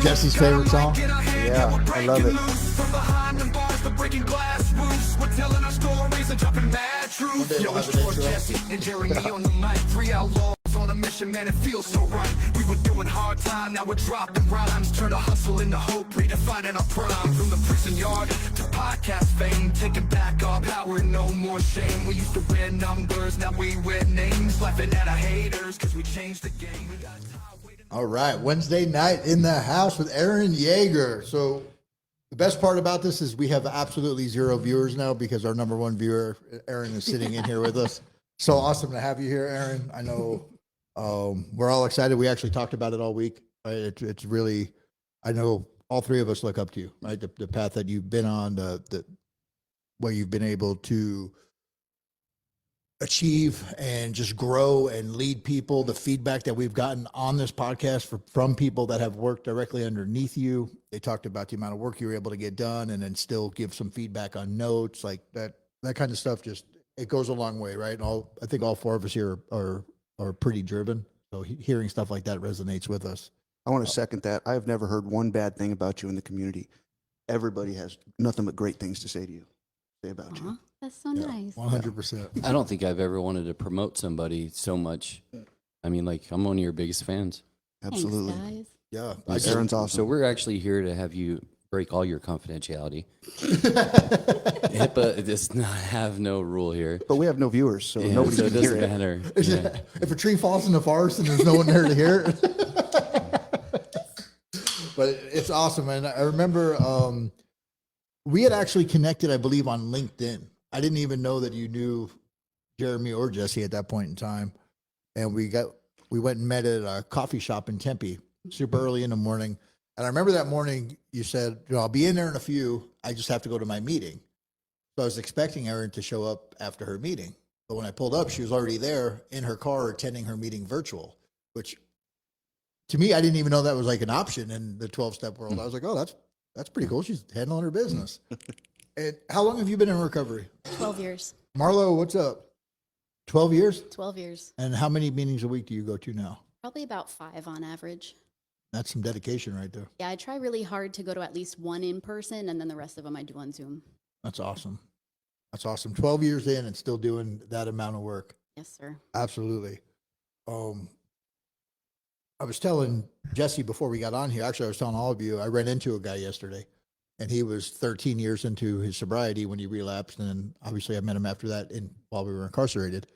Jesse's favorite song? Yeah, I love it. From behind them bars, the breaking glass roofs. We're telling our stories and dropping mad truth. Yo, it's George, Jesse, and Jeremy on the mic. 3 outlaws on a mission, man, it feels so right. We were doing hard time, now we're dropping rhymes. Turn the hustle into hope, redefining our prime. From the prison yard to podcast fame, taking back our power, no more shame. We used to wear numbers, now we wear names. Laughing at our haters, cause we changed the game. We got time waiting. All right, Wednesday night in the house with Erin Jaeger. So the best part about this is we have absolutely 0 viewers now because our number 1 viewer, Erin, is sitting in here with us. So awesome to have you here, Erin. I know we're all excited. We actually talked about it all week. Right? It's really, I know all 3 of us look up to you, right? The path that you've been on, the where you've been able to achieve and just grow and lead people. The feedback that we've gotten on this podcast from people that have worked directly underneath you. They talked about the amount of work you were able to get done and then still give some feedback on notes, like that kind of stuff. Just, it goes a long way, right? And I think all 4 of us here are pretty driven. So hearing stuff like that resonates with us. I want to second that. I've never heard one bad thing about you in the community. Everybody has nothing but great things to say to you, about you. That's so nice. 100%. I don't think I've ever wanted to promote somebody so much. I mean, like, I'm one of your biggest fans. Absolutely. Thanks, guys. Yeah. Aaron's awesome. So we're actually here to have you break all your confidentiality. HIPAA does not have no rule here. But we have no viewers, so Yeah, nobody so can it hear doesn't it. matter. Yeah. If a tree falls in the forest and there's no one there to hear it. But it's awesome. And I remember we had actually connected, I believe, on LinkedIn. I didn't even know that you knew Jeremy or Jesse at that point in time. And we went and met at a coffee shop in Tempe super early in the morning. And I remember that morning you said, I'll be in there in a few. I just have to go to my meeting. So I was expecting Erin to show up after her meeting. But when I pulled up, she was already there in her car attending her meeting virtual, which to me, I didn't even know that was like an option in the 12-step world. I was like, oh, that's pretty cool. She's handling her business. And how long have you been in recovery? 12 years. Marlo, what's up? 12 years? 12 years. And how many meetings a week do you go to now? Probably about 5 on average. That's some dedication right there. Yeah, I try really hard to go to at least 1 in person, and then the rest of them I do on Zoom. That's awesome. That's awesome. 12 years in and still doing that amount of work. Yes, sir. Absolutely. I was telling Jesse before we got on here, actually I was telling all of you, I ran into a guy yesterday and he was 13 years into his sobriety when he relapsed. And then obviously I met him after that while we were incarcerated.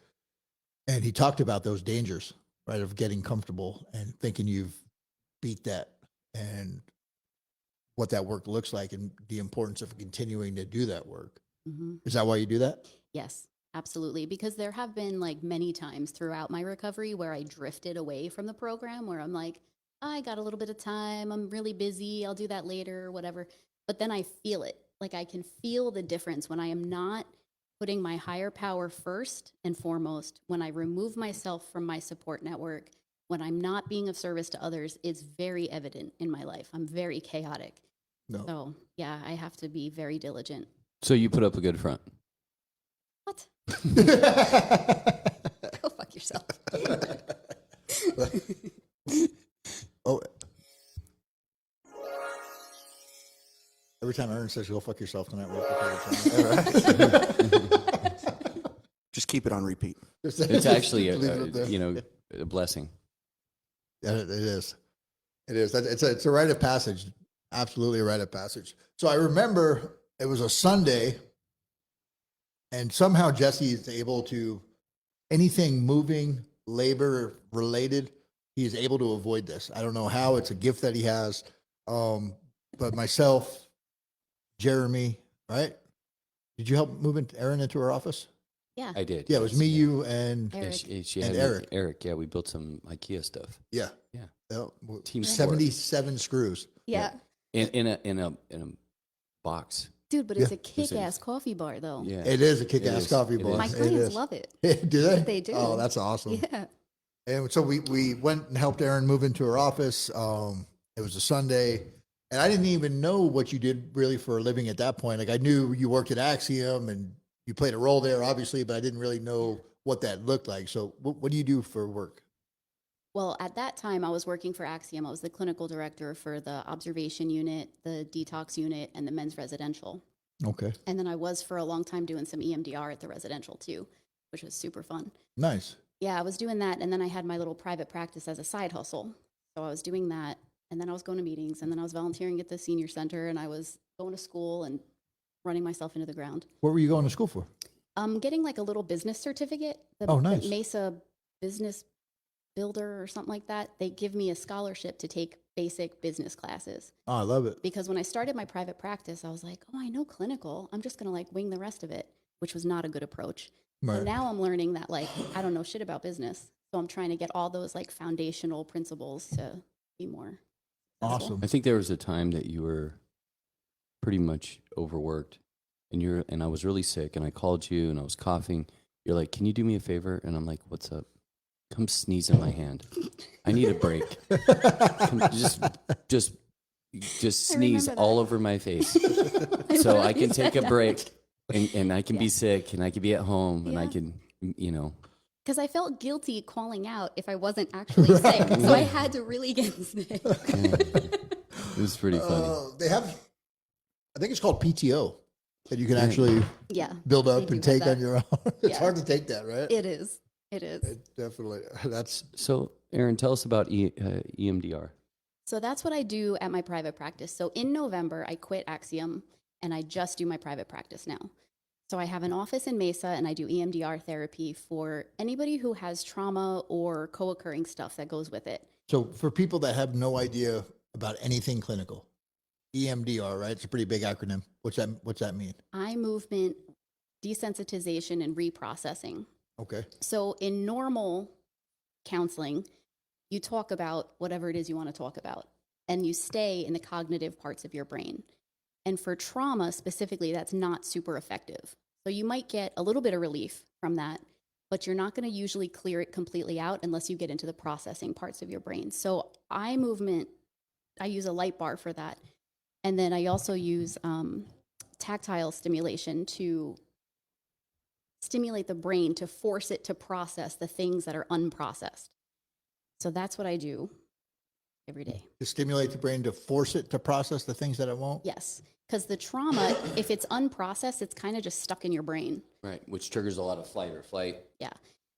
And he talked about those dangers, right, of getting comfortable and thinking you've beat that and what that work looks like and the importance of continuing to do that work. Mm-hmm. Is that why you do that? Yes, absolutely. Because there have been like many times throughout my recovery where I drifted away from the program where I'm like, I got a little bit of time. I'm really busy. I'll do that later or whatever. But then I feel it. Like I can feel the difference when I am not putting my higher power first and foremost, when I remove myself from my support network, when I'm not being of service to others, it's very evident in my life. I'm very chaotic. No. So yeah, I have to be very diligent. So you put up a good front. What? Go fuck yourself. Oh. Every time Erin says go fuck yourself tonight, we'll Just keep it on repeat. It's actually a blessing. Yeah, it is. It is. It's a rite of passage. Absolutely a rite of passage. So I remember it was a Sunday, and somehow Jesse is able to, anything moving, labor related, he is able to avoid this. I don't know how. It's a gift that he has. But myself, Jeremy, right? Did you help move Erin into her office? Yeah. I did. Yeah, it was me, you, and Eric. Yeah, she And had Eric. Eric, yeah, we built some IKEA stuff. yeah. Yeah. Team Team 77 screws. Yeah. In a box. Dude, but it's Yeah. a kick-ass coffee bar, though. Yeah. It is a It kick-ass is. coffee It bar. is. My It clients is. love it. Do they? They do. Oh, that's awesome. Yeah. And so we went and helped Erin move into her office. It was a Sunday, and I didn't even know what you did really for a living at that point. Like I knew you worked at Axiom and you played a role there, obviously, but I didn't really know what that looked like. So what do you do for work? Well, at that time, I was working for Axiom. I was the clinical director for the observation unit, the detox unit, and the men's residential. Okay. And then I was for a long time doing some EMDR at the residential too, which was super fun. Nice. Yeah, I was doing that. And then I had my little private practice as a side hustle. So I was doing that. And then I was going to meetings. And then I was volunteering at the senior center. And I was going to school and running myself into the ground. What were you going to school for? Getting like a little business certificate. Oh, nice. The Mesa Business Builder or something like that. They give me a scholarship to take basic business classes. Oh, I love it. Because when I started my private practice, I was like, oh, I know clinical. I'm just going to like wing the rest of it, which was not a good approach. Right. So now I'm learning that like, I don't know shit about business. So I'm trying to get all those like foundational principles to be more successful. Awesome. I think there was a time that you were pretty much overworked, and I was really sick, and I called you, and I was coughing. You're like, "Can you do me a favor?" And I'm like, "What's up?" Come sneeze in my hand. I need a break. Come, just sneeze remember that. all over my face, so I can take a break, and I can be sick, and I can be at home, and I Yeah. can, you know. Because I felt guilty calling out if I wasn't actually sick. So I had to really get sick. It was pretty funny. They have, I think it's called PTO, that you can actually Yeah. build they up do and have take that. on your own. It's Yeah. hard to take that, right? It is. It is. Definitely. That's So, Erin, tell us about EMDR. So that's what I do at my private practice. So in November, I quit Axiom and I just do my private practice now. So I have an office in Mesa and I do EMDR therapy for anybody who has trauma or co-occurring stuff that goes with it. so for people that have no idea about anything clinical, EMDR, right? It's a pretty big acronym. What's that mean? Eye movement, desensitization, and reprocessing. Okay. So in normal counseling, you talk about whatever it is you want to talk about, and you stay in the cognitive parts of your brain. And for trauma specifically, that's not super effective. So you might get a little bit of relief from that, but you're not going to usually clear it completely out unless you get into the processing parts of your brain. So eye movement, I use a light bar for that. And then I also use tactile stimulation to stimulate the brain to force it to process the things that are unprocessed. So that's what I do every day. To stimulate the brain to force it to process the things that it won't? Yes, because the trauma, if it's unprocessed, it's kind of just stuck in your brain. Right, which triggers a lot of fight or flight. Yeah.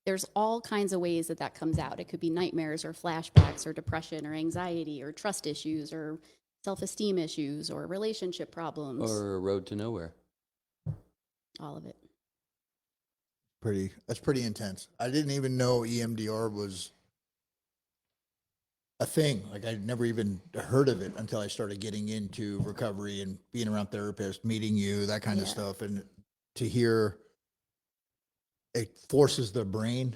There's all kinds of ways that that comes out. It could be nightmares or flashbacks or depression or anxiety or trust issues or self-esteem issues or relationship problems. Or a road to nowhere. All of it. That's pretty intense. I didn't even know EMDR was a thing. Like I'd never even heard of it until I started getting into recovery and being around therapists, meeting you, that kind of Yeah. stuff. And to hear it forces the brain.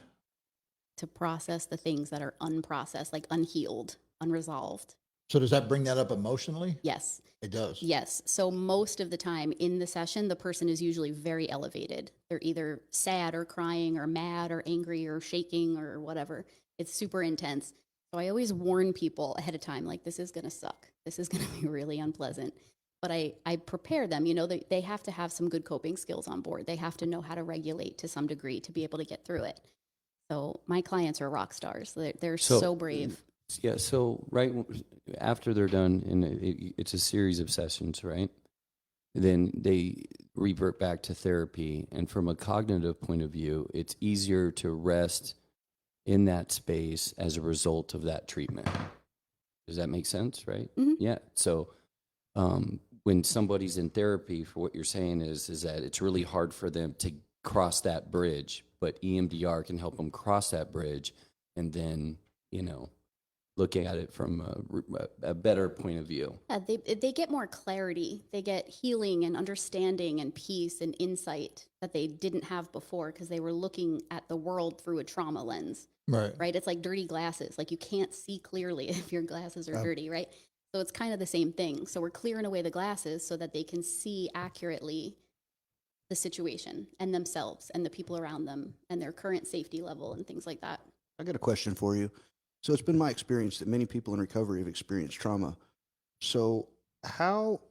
To process the things that are unprocessed, like unhealed, unresolved. So does that bring that up emotionally? Yes. It does. Yes. So most of the time in the session, the person is usually very elevated. They're either sad or crying or mad or angry or shaking or whatever. It's super intense. So I always warn people ahead of time, like, this is going to suck. This is going to be really unpleasant. But I prepare them, they have to have some good coping skills on board. They have to know how to regulate to some degree to be able to get through it. So my clients are rock stars. They're so brave. Yeah, so right after they're done, and it's a series of sessions, right? Then they revert back to therapy. And from a cognitive point of view, it's easier to rest in that space as a result of that treatment. Does that make sense, right? Mhm. Yeah. So when somebody's in therapy, for what you're saying is that it's really hard for them to cross that bridge, but EMDR can help them cross that bridge and then, looking at it from a better point of view. Yeah, they get more clarity. They get healing and understanding and peace and insight that they didn't have before because they were looking at the world through a trauma lens, Right. right? It's like dirty glasses. Like you can't see clearly if your glasses are dirty, right? So it's kind of the same thing. So we're clearing away the glasses so that they can see accurately the situation and themselves and the people around them and their current safety level and things like that. I got a question for you. So it's been my experience that many people in recovery have experienced trauma. So how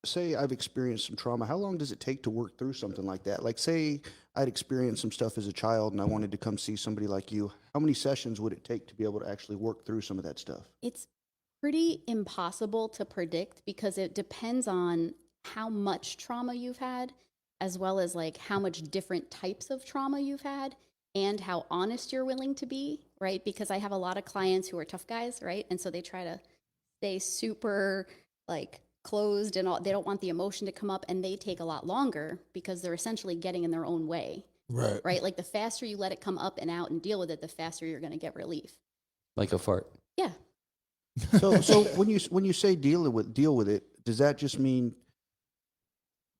say I've experienced some trauma, how long does it take to work through something like that? Like, say I'd experienced some stuff as a child and I wanted to come see somebody like you. How many sessions would it take to be able to actually work through some of that stuff? It's pretty impossible to predict because it depends on how much trauma you've had, as well as like how much different types of trauma you've had and how honest you're willing to be, right? Because I have a lot of clients who are tough guys, right? And so they try to stay super like closed and all, they don't want the emotion to come up, and they take a lot longer because they're essentially getting in their own way, Right. right? Like the faster you let it come up and out and deal with it, the faster you're going to get relief. Like a fart. Yeah. So when you say deal with it, does that just mean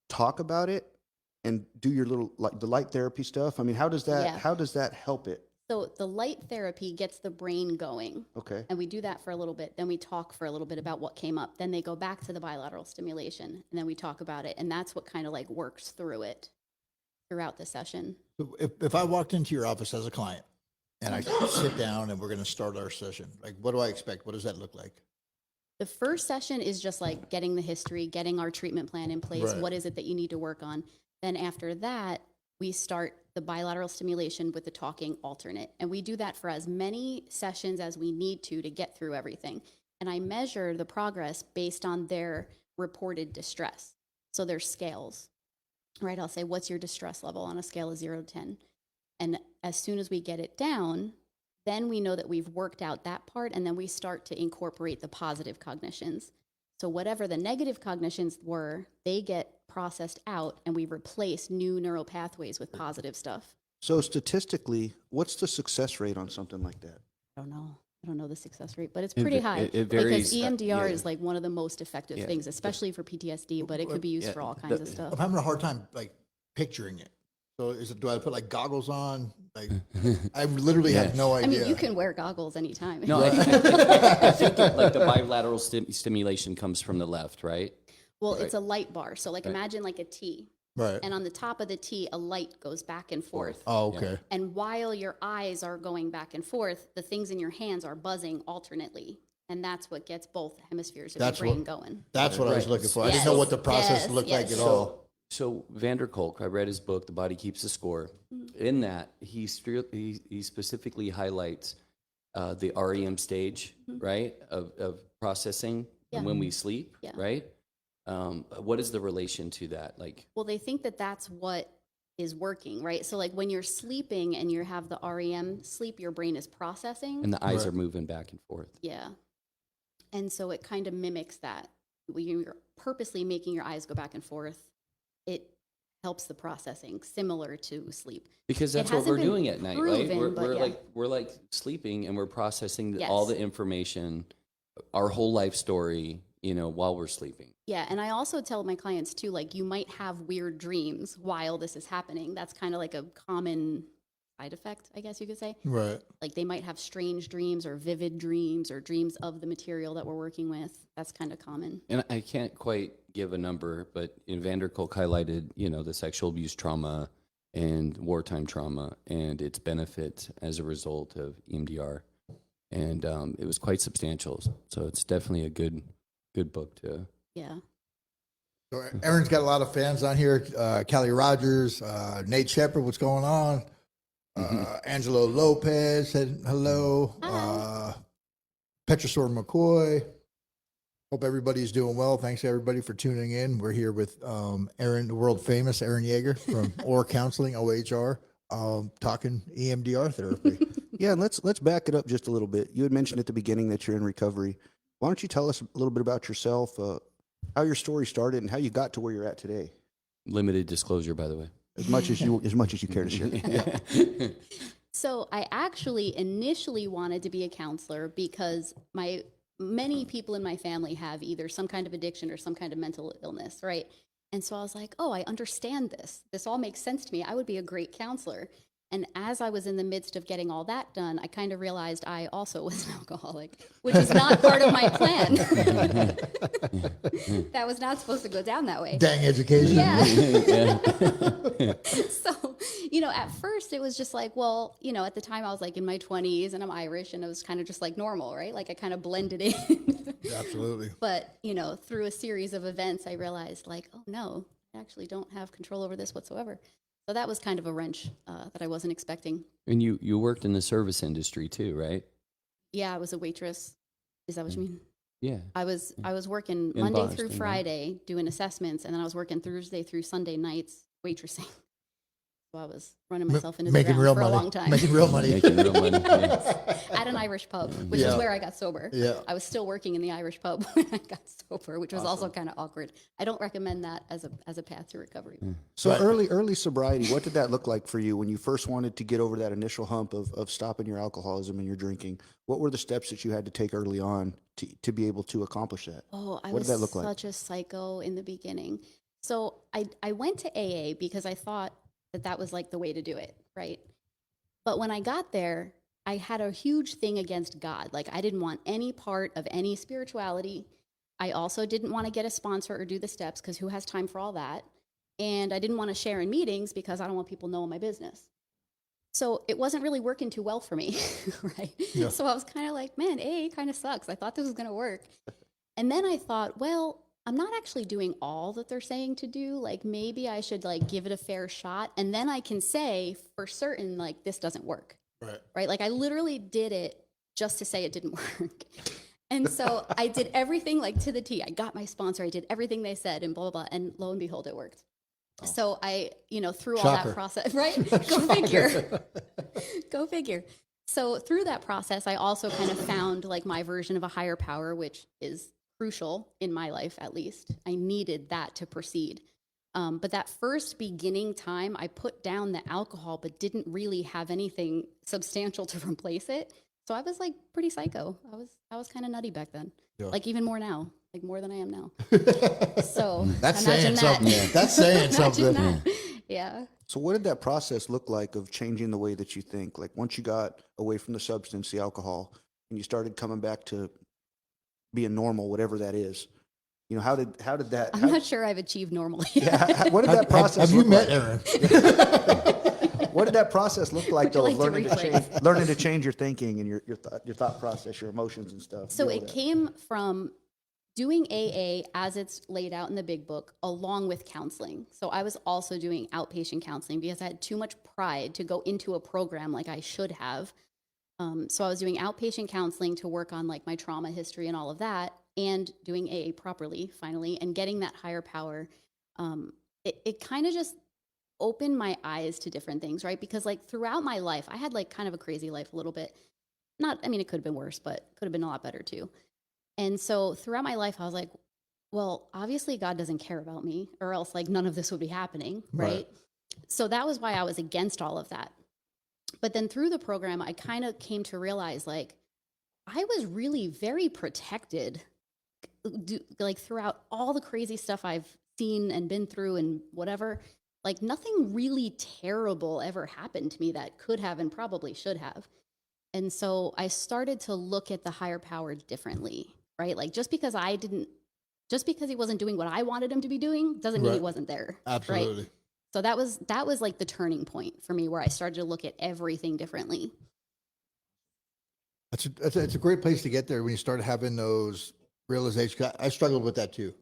talk about it and do your little like the light therapy stuff? I mean, how does that help it? So the light therapy gets the brain going. Okay. And we do that for a little bit. Then we talk for a little bit about what came up. Then they go back to the bilateral stimulation, and then we talk about it. And that's what kind of like works through it throughout the session. So if I walked into your office as a client and I sit down and we're going to start our session, like what do I expect? What does that look like? The first session is just like getting the history, getting our treatment plan in place. Right. What is it that you need to work on? Then after that, we start the bilateral stimulation with the talking alternate. And we do that for as many sessions as we need to get through everything. And I measure the progress based on their reported distress. So there's scales, right? I'll say, what's your distress level on a scale of 0 to 10? And as soon as we get it down, then we know that we've worked out that part, and then we start to incorporate the positive cognitions. So whatever the negative cognitions were, they get processed out, and we replace new neural pathways with positive stuff. So statistically, what's the success rate on something like that? I don't know the success rate, but it's pretty high. It varies. Because EMDR Yeah. is like one of the most effective Yeah. things, especially for PTSD, but it could be used Yeah. for all kinds of stuff. I'm having a hard time like picturing it. So do I put like goggles on? Like I literally have no I idea. mean, you can wear goggles anytime. No, I think like the bilateral stimulation comes from the left, right? Well, it's a light bar. So like imagine like a T. Right. And on the top of the T, a light goes back and forth. Oh, okay. And while your eyes are going back and forth, the things in your hands are buzzing alternately. And that's what gets both hemispheres of That's your brain what- going. That's what I was Right. looking for. I didn't know what the process Yes, looked like yes. at all. So Vander Kolk, I read his book, The Body Keeps the Score. In that, he specifically highlights the REM stage, right, of processing Yeah. when we sleep, Yeah. right? What is the relation to that? Like, Well, they think that that's what is working, right? So like when you're sleeping and you have the REM sleep, your brain is processing. and the eyes Right. are moving back and forth. Yeah. And so it kind of mimics that. When you're purposely making your eyes go back and forth, it helps the processing, similar to sleep. Because It that's what hasn't we're been doing at night, right? proven, but yeah. We're like sleeping and we're processing all Yes. the information, our whole life story, while we're sleeping. Yeah, and I also tell my clients too, like you might have weird dreams while this is happening. That's kind of like a common side effect, I guess you could say. Right. Like they might have strange dreams or vivid dreams or dreams of the material that we're working with. That's kind of common. And I can't quite give a number, but Vander Kolk highlighted, the sexual abuse trauma and wartime trauma and its benefit as a result of EMDR. And it was quite substantial. So it's definitely a good book to. Yeah. So Erin's got a lot of fans on here. Callie Rogers, Nate Shepard, what's going on? Angelo Lopez said hello. Hi. Petrosor McCoy. Hope everybody's doing well. Thanks everybody for tuning in. We're here with Erin, the world famous Erin Jaeger from OHR Counseling, OHR, talking EMDR therapy. Yeah, and let's back it up just a little bit. You had mentioned at the beginning that you're in recovery. Why don't you tell us a little bit about yourself, how your story started, and how you got to where you're at today? Limited disclosure, by the way. As much as you care to share. So I actually initially wanted to be a counselor because many people in my family have either some kind of addiction or some kind of mental illness, right? And so I was like, oh, I understand this. This all makes sense to me. I would be a great counselor. And as I was in the midst of getting all that done, I kind of realized I also was an alcoholic, which is not part of my plan. That was not supposed to go down that way. Dang education. Yeah. Yeah. So, at first it was just like, well, at the time I was like in my 20s and I'm Irish and it was kind of just like normal, right? Like I kind of blended in. Absolutely. But, through a series of events, I realized like, oh no, I actually don't have control over this whatsoever. So that was kind of a wrench that I wasn't expecting. And you worked in the service industry too, right? Yeah, I was a waitress. Is that what you mean? Yeah. I was working In Monday Boston, through right? Friday doing assessments, and then I was working Thursday through Sunday nights waitressing. So I was running myself into the Making ground real for money. a long time. Making real money. Making real money. Yeah. Yes. At an Irish pub, which Yeah. is where I got sober. Yeah. I was still working in the Irish pub when I got sober, which was also kind of awkward. I don't recommend that as a path to recovery. So Right. early sobriety, what did that look like for you when you first wanted to get over that initial hump of stopping your alcoholism and your drinking? What were the steps that you had to take early on to be able to accomplish that? Oh, I What was did that look like? such a psycho in the beginning. So I went to AA because I thought that was like the way to do it, right? But when I got there, I had a huge thing against God. Like I didn't want any part of any spirituality. I also didn't want to get a sponsor or do the steps because who has time for all that? And I didn't want to share in meetings because I don't want people knowing my business. So it wasn't really working too well for me, right? Yeah. So I was kind of like, man, AA kind of sucks. I thought this was going to work. And then I thought, well, I'm not actually doing all that they're saying to do. Like maybe I should like give it a fair shot. And then I can say for certain, like this doesn't work. Right. Like I literally did it just to say it didn't work. And so I did everything like to the T. I got my sponsor. I did everything they said and blah, blah, blah. And lo and behold, it worked. Oh. So I, through all Shocker. that process, right? Go figure. Go figure. So through that process, I also kind of found like my version of a higher power, which is crucial in my life, at least. I needed that to proceed. But that first beginning time, I put down the alcohol, but didn't really have anything substantial to replace it. So I was like pretty psycho. I was kind of nutty back then. Yeah. Like even more now, like more than I am now. So That's imagine saying that. something. Yeah. That's saying Imagine something. that. Yeah. So what did that process look like of changing the way that you think? Like once you got away from the substance, the alcohol, and you started coming back to being normal, whatever that is, how did that? I'm not sure I've achieved normal yet. Yeah, what did that process? Have you look met like? Aaron? What did that process look like, Would you though? like Of to learning to change your thinking and your thought process, your emotions and stuff. So all it that. came from doing AA as it's laid out in the big book, along with counseling. So I was also doing outpatient counseling because I had too much pride to go into a program like I should have. So I was doing outpatient counseling to work on like my trauma history and all of that, and doing AA properly finally, and getting that higher power. It kind of just opened my eyes to different things, right? Because like throughout my life, I had like kind of a crazy life a little bit. It could have been worse, but could have been a lot better too. And so throughout my life, I was like, well, obviously God doesn't care about me, or else like none of this would be happening, right? So that was why I was against all of that. But then through the program, I kind of came to realize like I was really very protected like throughout all the crazy stuff I've seen and been through and whatever. Like nothing really terrible ever happened to me that could have and probably should have. And so I started to look at the higher power differently, right? Like just because he wasn't doing what I wanted him to be doing doesn't mean he Right. wasn't there. Absolutely. Right? So that was like the turning point for me where I started to look at everything differently. It's a great place to get there when you start having those realizations. 'Cause I struggled with that too.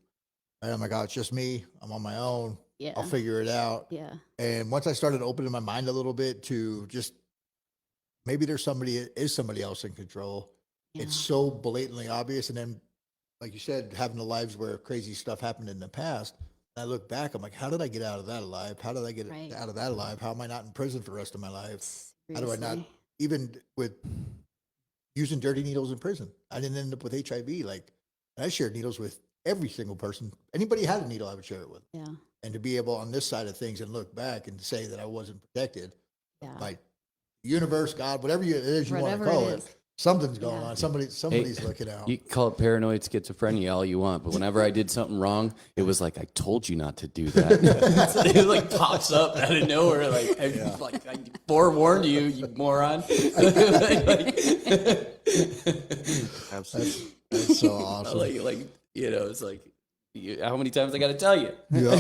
Right? I'm like, oh, it's just me. I'm on my own. Yeah. I'll figure it out. Yeah. And once I started opening my mind a little bit to just maybe there's somebody else in control. Yeah. It's so blatantly obvious. And then, like you said, having the lives where crazy stuff happened in the past. I look back, I'm like, how did I get out of that alive? How did I get Right. out of that alive? How am I not in prison for the rest of my life? How do I not, Seriously. even with using dirty needles in prison, I didn't end up with HIV. Like, I shared needles with every single person. Anybody had a needle, I would share it with. Yeah. And to be able on this side of things and look back and say that I wasn't protected Yeah. by universe, God, whatever it is you want Whatever to call it it. is. Something's going Yeah. on. Somebody's looking out. You can call it paranoid schizophrenia all you want, but whenever I did something wrong, it was like, I told you not to do that. It like pops up out of nowhere, like, I forewarned you, you moron. Absolutely. That's so awesome. It's like, how many times I got to tell you? Yeah.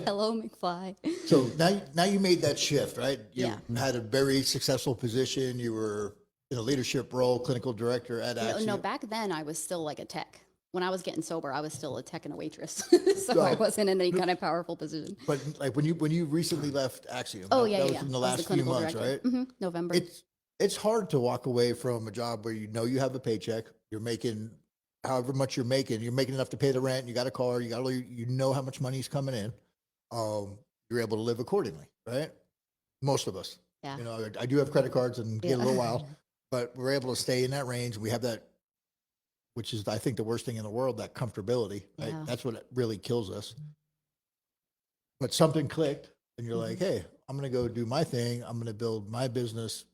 Hello, McFly. So now you made that shift, right? You Yeah. had a very successful position. You were in a leadership role, clinical director at Axiom. No, back then I was still like a tech. When I was getting sober, I was still a tech and a waitress. So I Right. wasn't in any kind of powerful position. But like when you recently left Axiom, Oh, that yeah, was yeah. in the I was last few clinical months, director. right? November. It's hard to walk away from a job where you know you have a paycheck, you're making however much you're making enough to pay the rent, you got a car, you know how much money's coming in. You're able to live accordingly, right? Most of us. Yeah. You know, I do have credit cards and get a Yeah. little wild, but we're able to stay in that range. We have that, which is I think the worst thing in the world, that comfortability. Right? Yeah. That's what really kills us. But something clicked and you're like, hey, I'm going to go do my thing. I'm going to build my business.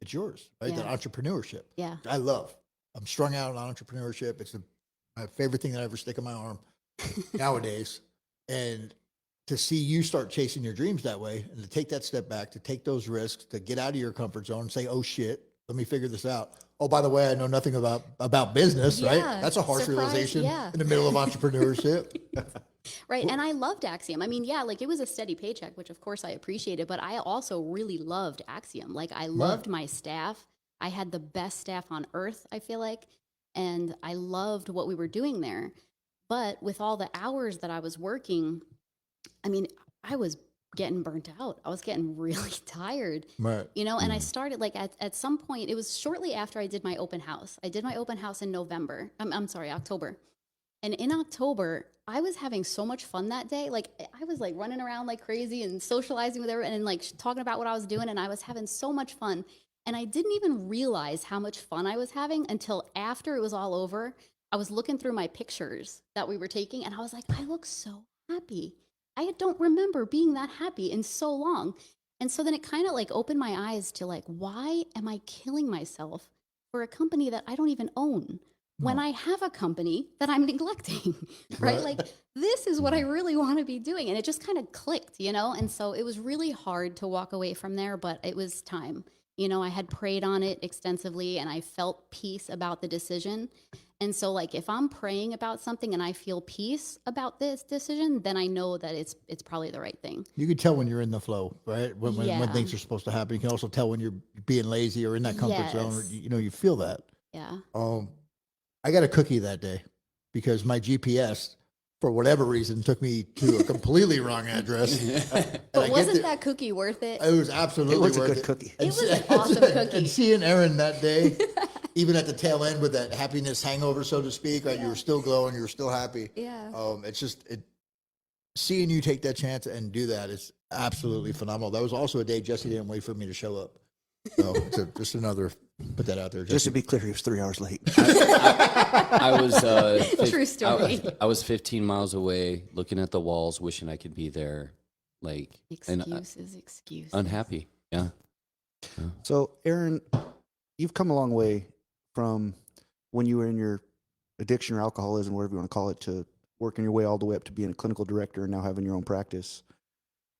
It's yours, right? That Yeah. entrepreneurship. Yeah. I love. I'm strung out on entrepreneurship. It's my favorite thing that I ever stick in my arm nowadays. And to see you start chasing your dreams that way and to take that step back, to take those risks, to get out of your comfort zone and say, oh shit, let me figure this out. Oh, by the way, I know nothing about business, right? Yeah, That's a harsh surprise, realization yeah. in the middle of entrepreneurship. Right. And I loved Axiom. I mean, yeah, like it was a steady paycheck, which of course I appreciated, but I also really loved Axiom. Like I loved my staff. I had the best staff on earth, I feel like. And I loved what we were doing there. But with all the hours that I was working, I mean, I was getting burnt out. I was getting really tired. Right. You know, and I started like at some point, it was shortly after I did my open house. I did my open house in November. I'm sorry, October. And in October, I was having so much fun that day. Like I was like running around like crazy and socializing with everyone and like talking about what I was doing. And I was having so much fun. And I didn't even realize how much fun I was having until after it was all over. I was looking through my pictures that we were taking and I was like, I look so happy. I don't remember being that happy in so long. And so then it kind of like opened my eyes to like, why am I killing myself for a company that I don't even own when I have a company that I'm neglecting, right? Like this is what I really want to be doing. And it just kind of clicked, you know? And so it was really hard to walk away from there, but it was time. You know, I had prayed on it extensively and I felt peace about the decision. And so like if I'm praying about something and I feel peace about this decision, then I know that it's probably the right thing. You can tell when you're in the flow, right? When Yeah. things are supposed to happen. You can also tell when you're being lazy or in that comfort zone. Or, Yes. you know, you feel that. Yeah. I got a cookie that day because my GPS, for whatever reason, took me to a completely wrong address. And But wasn't that cookie worth it? It was absolutely It was a worth good it. cookie. It was an awesome cookie. And seeing Erin that day, even at the tail end with that happiness hangover, so to speak, right? You were still glowing, you were still happy. Yeah. It's just seeing you take that chance and do that is absolutely phenomenal. That was also a day Jesse didn't wait for me to show up. So just another put that out there. Just Jesse. to be clear, he was 3 hours late. I was True story. I was 15 miles away, looking at the walls, wishing I could be there, like Excuses. unhappy. Yeah. So, Erin, you've come a long way from when you were in your addiction or alcoholism, whatever you want to call it, to working your way all the way up to being a clinical director and now having your own practice.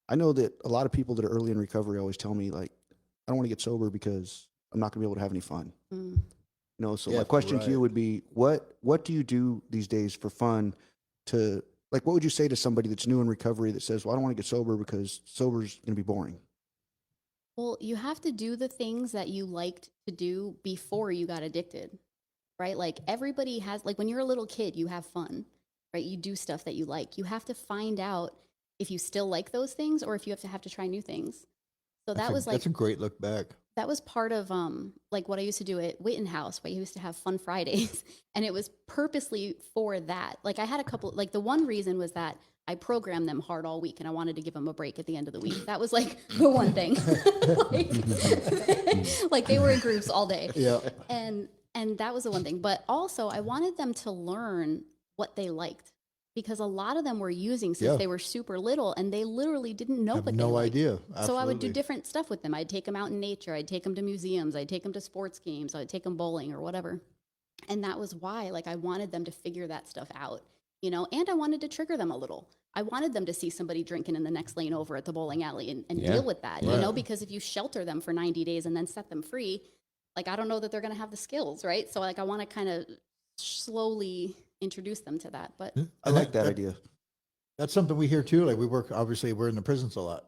I know that a lot of people that are early in recovery always tell me, like, I don't want to get sober because I'm not going to be able to have any fun. Mm. You know, so Yeah, my question to you right. would be, what do you do these days for fun to, like, what would you say to somebody that's new in recovery that says, well, I don't want to get sober because sober's going to be boring? Well, you have to do the things that you liked to do before you got addicted, right? Like everybody has, like when you're a little kid, you have fun, right? You do stuff that you like. You have to find out if you still like those things or if you have to try new things. So That's a great look back. that was part of like what I used to do at Witten House, where I used to have fun Fridays, and it was purposely for that. Like I had a couple, like the one reason was that I programmed them hard all week and I wanted to give them a break at the end of the week. That was like the one thing. like they were in groups all day. Yeah. And that was the one thing. But also I wanted them to learn what they liked. because a lot of them were using since they were super little, and they literally didn't know I have what no they liked. idea. So I would do Absolutely. different stuff with them. I'd take them out in nature. I'd take them to museums. I'd take them to sports games. I'd take them bowling or whatever. And that was why, like, I wanted them to figure that stuff out, you know, and I wanted to trigger them a little. I wanted them to see somebody drinking in the next lane over at the bowling alley and deal with that, you know, because if you shelter them for 90 days and then set them free, like, I don't know that they're going to have the skills, right? So, like, I want to kind of slowly introduce them to that. But I like that idea. That's something we hear too. Like, we work, obviously we're in the prisons a lot,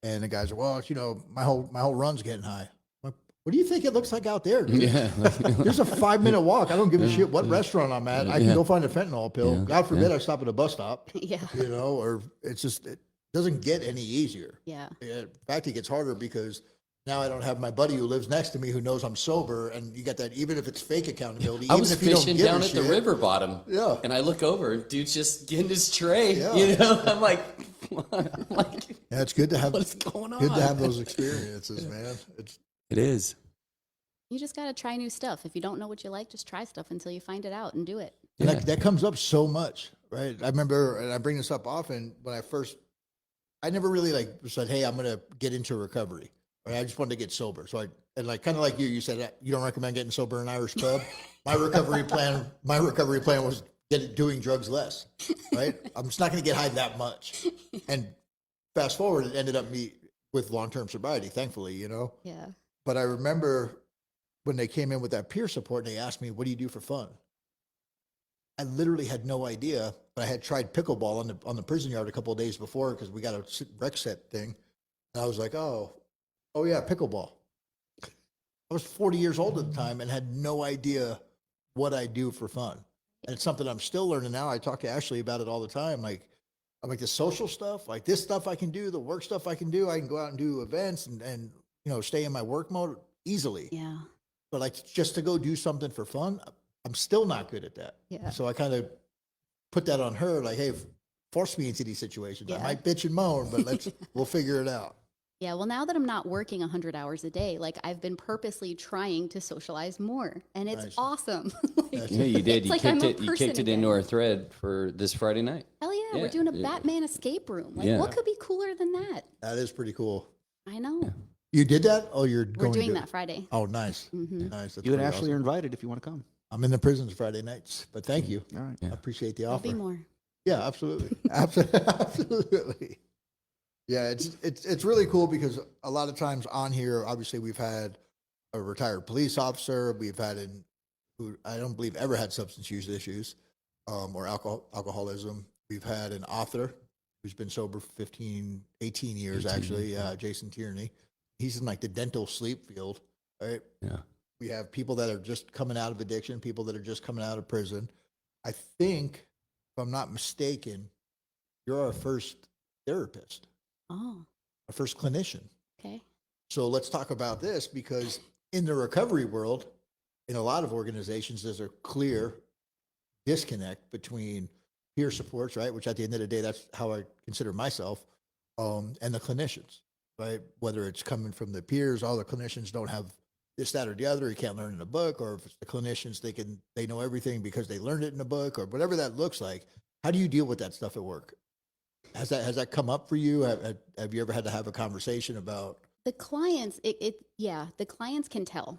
and the guys are, well, you know, my whole run's getting high. I'm like, what do you think it looks like out there, dude? Yeah. There's a 5-minute walk. I don't give a shit what restaurant I'm at. I can go find a fentanyl pill. Yeah. God forbid I stop at a bus stop, yeah, you know, or it's just, it doesn't get any easier. yeah, In fact, it gets harder because now I don't have my buddy who lives next to me who knows I'm sober, and you got that, even if it's fake accountability, I even was if you don't fishing give down a at the shit. river bottom. Yeah. And I look over and dude's just getting his tray. Yeah. You know, I'm like, Yeah, it's good to have, what's going on? good to have those experiences, man. It's, It is. you just got to try new stuff. If you don't know what you like, just try stuff until you find it out and do it. and Yeah. that comes up so much, right? I remember, and I bring this up often, when I never really like said, hey, I'm going to get into recovery. Right? I just wanted to get sober. So and like, kind of like you said, you don't recommend getting sober in an Irish pub. My recovery plan was doing drugs less, right? I'm just not going to get high that much. And fast forward, it ended up me with long-term sobriety, thankfully, you know? Yeah. But I remember when they came in with that peer support and they asked me, what do you do for fun? I literally had no idea, but I had tried pickleball on the prison yard a couple of days before because we got a rec set thing. And I was like, oh yeah, pickleball. I was 40 years old at the time and had no idea what I do for fun. And it's something I'm still learning now. I talk to Ashley about it all the time. Like, I'm like, the social stuff, like this stuff I can do, the work stuff I can do. I can go out and do events and you know, stay in my work mode easily. Yeah. But like, just to go do something for fun, I'm still not good at that. Yeah. So I kind of put that on her, like, hey, force me into these situations. I Yeah. might bitch and moan, but we'll figure it out. Yeah, well, now that I'm not working 100 hours a day, like, I've been purposely trying to socialize more, and it's Nice. awesome. Like, Yeah, you did. it's You like kicked I'm a it. You person kicked it again. into our thread for this Friday night. Hell yeah, Yeah, we're doing a yeah. Batman escape room. Like, Yeah. what could be cooler than that? That is pretty cool. I know. You did that? Oh, you're We're going doing to that Friday. Oh, nice. Mhm. Nice. That's You and pretty Ashley awesome. are invited if you want to come. I'm in the prisons Friday nights, but thank you. All right. I appreciate the There'll offer. be more. Yeah, absolutely. Absolutely. Yeah, it's really cool because a lot of times on here, obviously we've had a retired police officer, we've had who I don't believe ever had substance use issues, or alcoholism. We've had an author who's been sober for 18 years 18, actually, Jason Tierney. He's in like the dental sleep field, right? Yeah. We have people that are just coming out of addiction, people that are just coming out of prison. I think, if I'm not mistaken, you're our first therapist, Oh, our first clinician. okay. So let's talk about this because in the recovery world, in a lot of organizations, there's a clear disconnect between peer supports, right? Which at the end of the day, that's how I consider myself, and the clinicians, right? Whether it's coming from the peers, all the clinicians don't have this, that, or the other. You can't learn in a book, or if it's the clinicians, they know everything because they learned it in a book, or whatever that looks like. How do you deal with that stuff at work? Has that come up for you? Have you ever had to have a conversation about? The clients, the clients can tell,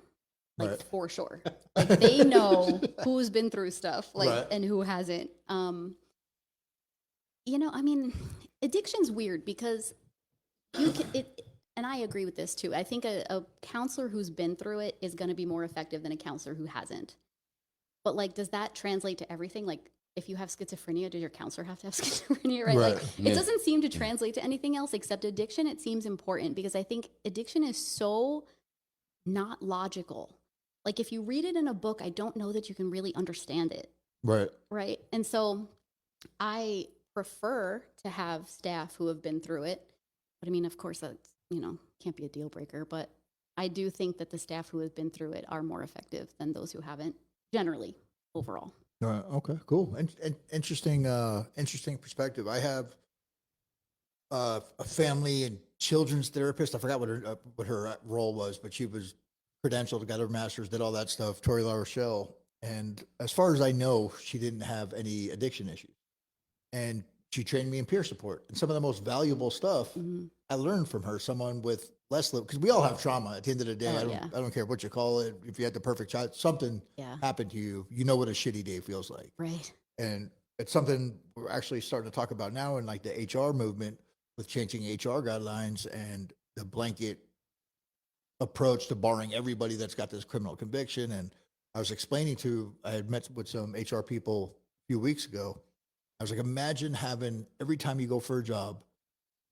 like, Right. for sure. Like, they know who's been through stuff, like, Right. and who hasn't. You know, I mean, addiction's weird because and I agree with this too. I think a counselor who's been through it is going to be more effective than a counselor who hasn't. But, like, does that translate to everything? Like, if you have schizophrenia, does your counselor have to have schizophrenia, right? Right. Like, Yeah. it doesn't seem to translate to anything else except addiction. It seems important because I think addiction is so not logical. Like, if you read it in a book, I don't know that you can really understand it, Right. right? And so I prefer to have staff who have been through it. But I mean, of course, that's, can't be a deal breaker. But I do think that the staff who have been through it are more effective than those who haven't, generally, overall. Okay, cool. And interesting perspective. I have a family and children's therapist. I forgot what her role was, but she was credentialed, got her master's, did all that stuff. Tori La Rochelle. And as far as I know, she didn't have any addiction issues. and she trained me in peer support. And some of the most valuable stuff Mm-hmm. I learned from her, someone with less, because we all have trauma at the end of the day. Oh, I don't care what you call it. If you had the perfect child, something Yeah. happened to you, you know what a shitty day feels like. Right. And it's something we're actually starting to talk about now in like the HR movement with changing HR guidelines and the blanket approach to barring everybody that's got this criminal conviction. And I was explaining I had met with some HR people a few weeks ago. I was like, imagine having every time you go for a job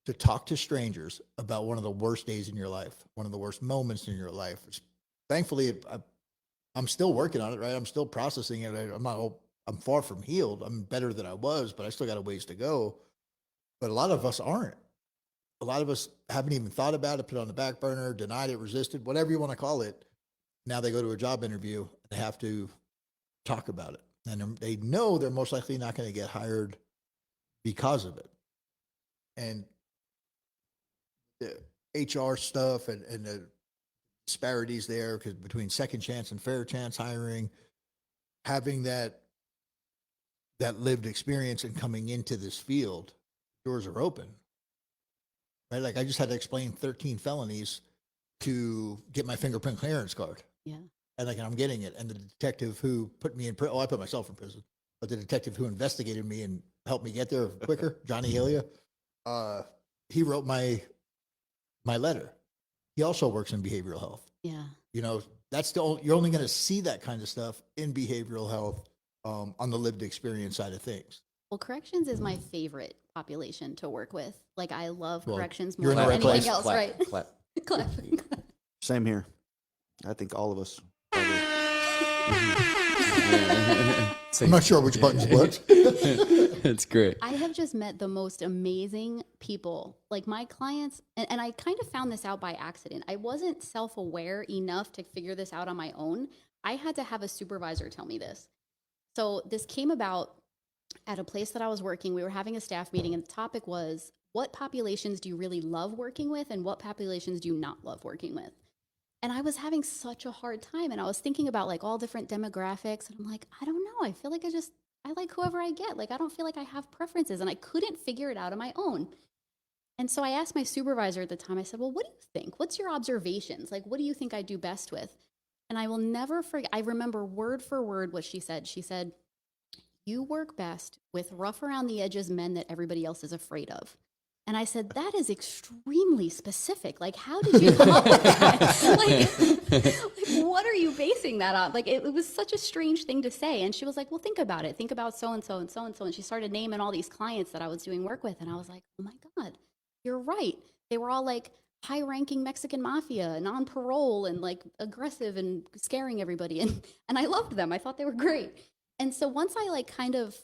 to talk to strangers about one of the worst days in your life, one of the worst moments in your life. Thankfully, I'm still working on it, right? I'm still processing it. I'm far from healed. I'm better than I was, but I still got a ways to go. But a lot of us aren't. A lot of us haven't even thought about it, put it on the back burner, denied it, resisted, whatever you want to call it. Now they go to a job interview, they have to talk about it. And they know they're most likely not going to get hired because of it. And the HR stuff and the disparities there between second chance and fair chance hiring, having that lived experience and coming into this field, doors are open. Right? Like I just had to explain 13 felonies to get my fingerprint clearance card. Yeah. And like I'm getting it. And the detective who put me in prison, I put myself in prison, but the detective who investigated me and helped me get there quicker, Johnny Helia, he wrote my letter. He also works in behavioral health. Yeah. You know, you're only going to see that kind of stuff in behavioral health on the lived experience side of things. Well, corrections is my favorite population to work with. Like I love Well, corrections you're more in the than right anything place. else, Clap, right? clap. Clap. Same here. I think all of us. I'm not sure which button's what. That's great. I have just met the most amazing people. Like my clients, and I kind of found this out by accident. I wasn't self-aware enough to figure this out on my own. I had to have a supervisor tell me this. So this came about at a place that I was working. We were having a staff meeting, and the topic was, what populations do you really love working with, and what populations do you not love working with? And I was having such a hard time, and I was thinking about like all different demographics, and I'm like, I don't know. I feel like I like whoever I get. Like, I don't feel like I have preferences, and I couldn't figure it out on my own. And so I asked my supervisor at the time, I said, well, what do you think? What's your observations? Like, what do you think I do best with? And I will never forget, I remember word for word what she said. She said, you work best with rough around the edges men that everybody else is afraid of. And I said, that is extremely specific. Like, how did you come up with that? like, what are you basing that on? Like, it was such a strange thing to say. And she was like, well, think about it. Think about so-and-so and so-and-so. And she started naming all these clients that I was doing work with. And I was like, oh my God, you're right. They were all like high-ranking Mexican mafia and on parole and like aggressive and scaring everybody. And I loved them. I thought they were great. And so once I like kind of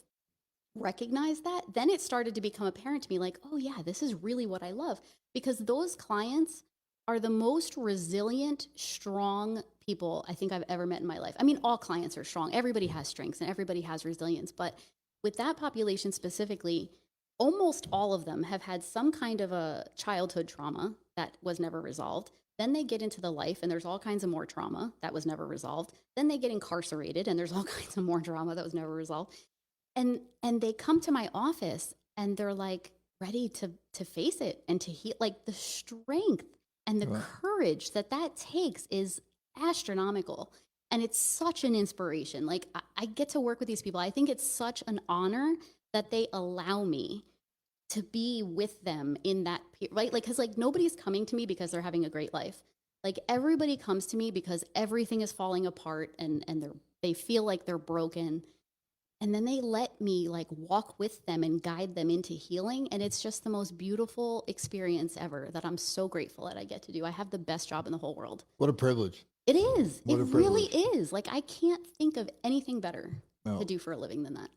recognized that, then it started to become apparent to me like, oh yeah, this is really what I love, because those clients are the most resilient, strong people I think I've ever met in my life. I mean, all clients are strong. Everybody has strengths and everybody has resilience. But with that population specifically, almost all of them have had some kind of a childhood trauma that was never resolved. Then they get into the life and there's all kinds of more trauma that was never resolved. Then they get incarcerated and there's all kinds of more drama that was never resolved. And they come to my office and they're like ready to face it and to heal. Like the strength and the courage that takes is astronomical. And it's such an inspiration. Like I get to work with these people. I think it's such an honor that they allow me to be with them in that, right? Like, cause like nobody's coming to me because they're having a great life. Like everybody comes to me because everything is falling apart and they feel like they're broken. And then they let me like walk with them and guide them into healing. And it's just the most beautiful experience ever that I'm so grateful that I get to do. I have the best job in the whole world. What a privilege. It is. What It a really privilege. is. Like I can't think of anything better No. to do for a living than that.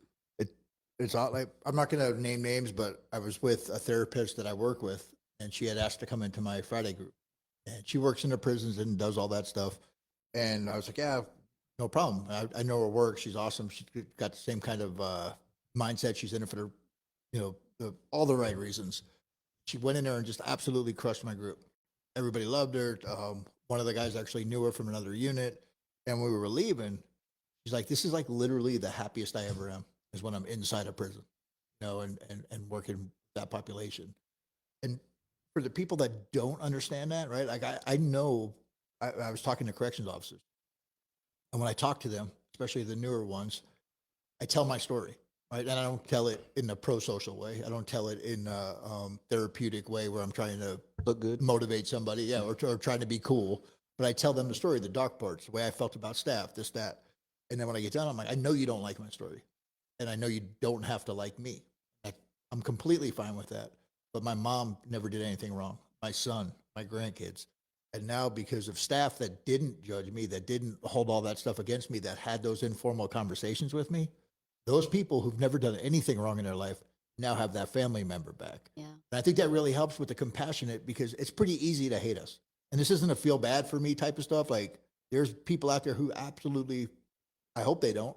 It's odd. Like, I'm not going to name names, but I was with a therapist that I work with, and she had asked to come into my Friday group. And she works in the prisons and does all that stuff. And I was like, yeah, no problem. I know her work. She's awesome. She's got the same kind of mindset. She's in it for all the right reasons. She went in there and just absolutely crushed my group. Everybody loved her. One of the guys actually knew her from another unit. And when we were leaving, she's like, this is like literally the happiest I ever am, is when I'm inside a prison. and working that population. And for the people that don't understand that, right? Like I know, I was talking to corrections officers, and when I talk to them, especially the newer ones, I tell my story, right? And I don't tell it in a pro-social way. I don't tell it in a therapeutic way where I'm trying to Look good. motivate somebody, yeah, or trying to be cool. But I tell them the story, the dark parts, the way I felt about staff, this, that. And then when I get done, I'm like, I know you don't like my story. And I know you don't have to like me. I'm completely fine with that. But my mom never did anything wrong. My son, my grandkids. And now because of staff that didn't judge me, that didn't hold all that stuff against me, that had those informal conversations with me, those people who've never done anything wrong in their life now have that family member back. Yeah. And I think that really helps with the compassionate, because it's pretty easy to hate us. And this isn't a feel bad for me type of stuff. Like there's people out there who absolutely, I hope they don't,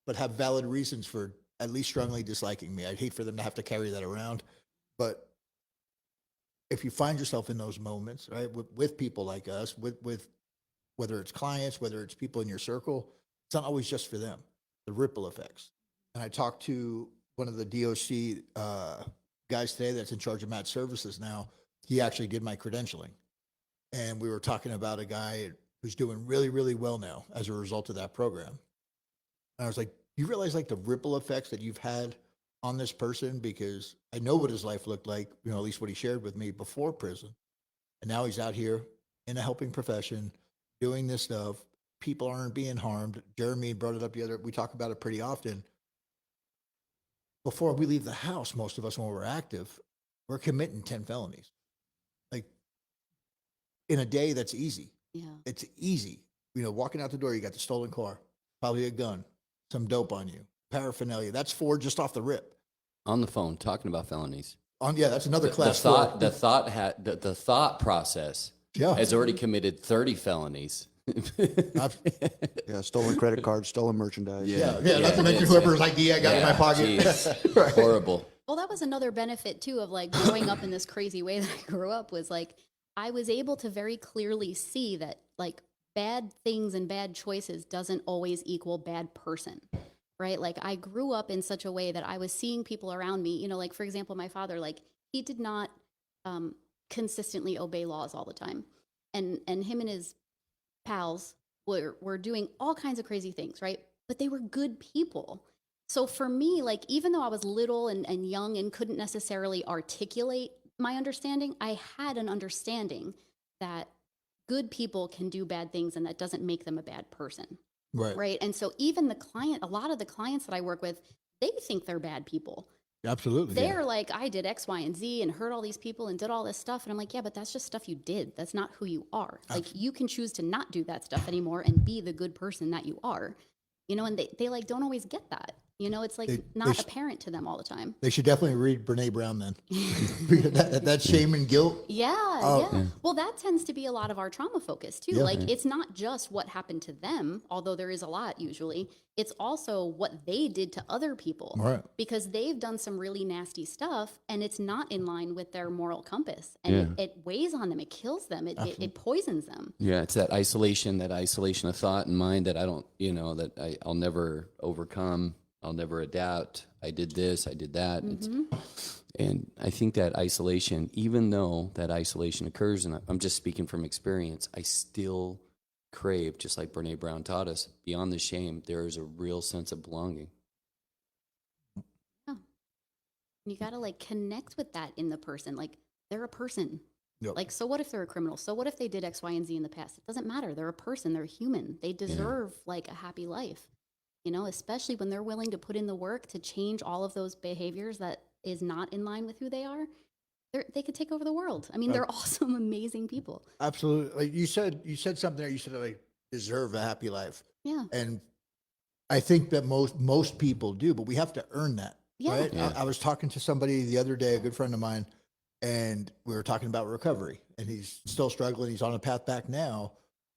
but have valid reasons for at least strongly disliking me. I'd hate for them to have to carry that around. But if you find yourself in those moments, right, with people like us, with whether it's clients, whether it's people in your circle, it's not always just for them, the ripple effects. And I talked to one of the DOC guys today that's in charge of Matt services now. He actually did my credentialing. And we were talking about a guy who's doing really, really well now as a result of that program. And I was like, you realize like the ripple effects that you've had on this person? Because I know what his life looked like, at least what he shared with me before prison. And now he's out here in a helping profession, doing this stuff. People aren't being harmed. Jeremy brought it up we talk about it pretty often. Before we leave the house, most of us, when we're active, we're committing 10 felonies. Like in a day, that's easy. Yeah. It's easy. Walking out the door, you got the stolen car, probably a gun, some dope on you, paraphernalia. That's 4 just off the rip. On the phone, talking about felonies. Yeah, that's another class. The thought process Yeah. has already committed 30 felonies. Yeah, stolen credit cards, stolen merchandise. Yeah, not to mention whoever's ID I got in my pocket. Right. Horrible. Well, that was another benefit too of like growing up in this crazy way that I grew up, was like I was able to very clearly see that like bad things and bad choices doesn't always equal bad person, right? Like I grew up in such a way that I was seeing people around me, like for example, my father, like he did not consistently obey laws all the time. And him and his pals were doing all kinds of crazy things, right? But they were good people. So for me, like, even though I was little and young and couldn't necessarily articulate my understanding, I had an understanding that good people can do bad things and that doesn't make them a bad person. Right. Right. And so even a lot of the clients that I work with, they think they're bad people. Absolutely. They're like, I did X, Y, and Z and hurt all these people and did all this stuff. And I'm like, yeah, but that's just stuff you did. That's not who you are. Like you can choose to not do that stuff anymore and be the good person that you are, and they like don't always get that. It's like not apparent to them all the time. They should definitely read Brene Brown then. that shame and guilt. Yeah, yeah. Well, that tends to be a lot of our trauma focus too. Yeah. Like it's not just what happened to them, although there is a lot usually. It's also what they did to other people. Right. Because they've done some really nasty stuff and it's not in line with their moral compass. And it weighs on them. It kills them. It poisons them. Yeah, it's that isolation of thought and mind that I don't, I'll never overcome. I'll never adapt. I did this, I did that. And I think that isolation, even though that isolation occurs, and I'm just speaking from experience, I still crave, just like Brene Brown taught us, beyond the shame, there is a real sense of belonging. Yeah. You got to like connect with that in the person. Like they're a person. Yep. Like, so what if they're a criminal? So what if they did X, Y, and Z in the past? It doesn't matter. They're a person. They're human. They deserve like a happy life. Especially when they're willing to put in the work to change all of those behaviors that is not in line with who they are. They could take over the world. I mean, they're awesome, amazing people. Absolutely. Like you said something there. You said like deserve a happy life. Yeah. And I think that most people do, but we have to earn that. Yeah. Right. Yeah. I was talking to somebody the other day, a good friend of mine, and we were talking about recovery. And he's still struggling. He's on a path back now.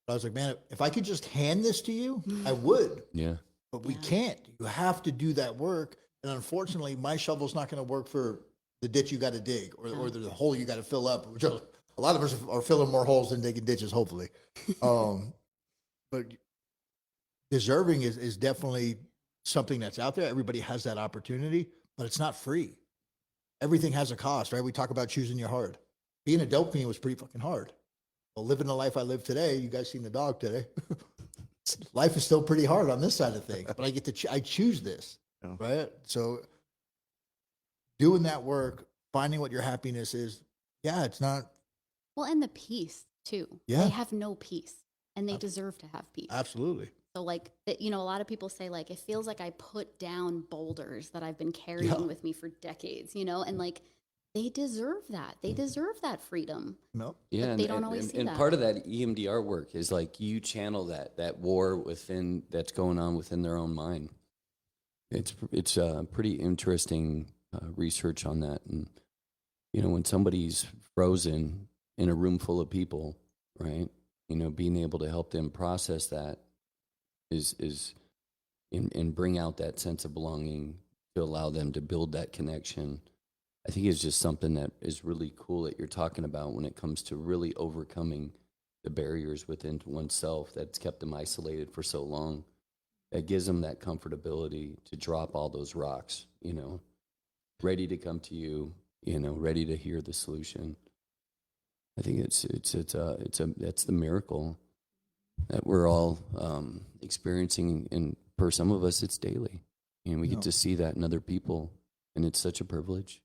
But I was like, man, if I could just hand this to you, I would. Yeah. But we can't. You have to do that work. And unfortunately, my shovel's not going to work for the ditch you got to dig or the hole you got to fill up. Which a lot of us are filling more holes than digging ditches, hopefully. But deserving is definitely something that's out there. Everybody has that opportunity. but it's not free. Everything has a cost, right? We talk about choosing your hard. Being a dope fiend was pretty fucking hard. Well, living the life I live today, you guys seen the dog today. Life is still pretty hard on this side of things, but I get to, I choose this, right? So doing that work, finding what your happiness is. Yeah, it's not. Well, and the peace too. Yeah. They have no peace and they deserve to have peace. Absolutely. So like, you know, a lot of people say like, it feels like I put down boulders that I've been carrying with me for decades, you know, and like, they deserve that. They deserve that freedom. No. Yeah, But they don't always see and that. part of that EMDR work is like you channel that war within that's going on within their own mind. It's pretty interesting research on that, and you know when somebody's frozen in a room full of people, right? You know, being able to help them process that is and bring out that sense of belonging to allow them to build that connection. I think it's just something that is really cool that you're talking about when it comes to really overcoming the barriers within oneself that's kept them isolated for so long. That gives them that comfortability to drop all those rocks, you know, ready to come to you, you know, ready to hear the solution. I think that's the miracle that we're all experiencing, and for some of us, it's daily, and we get to see that in other people, and it's such a privilege.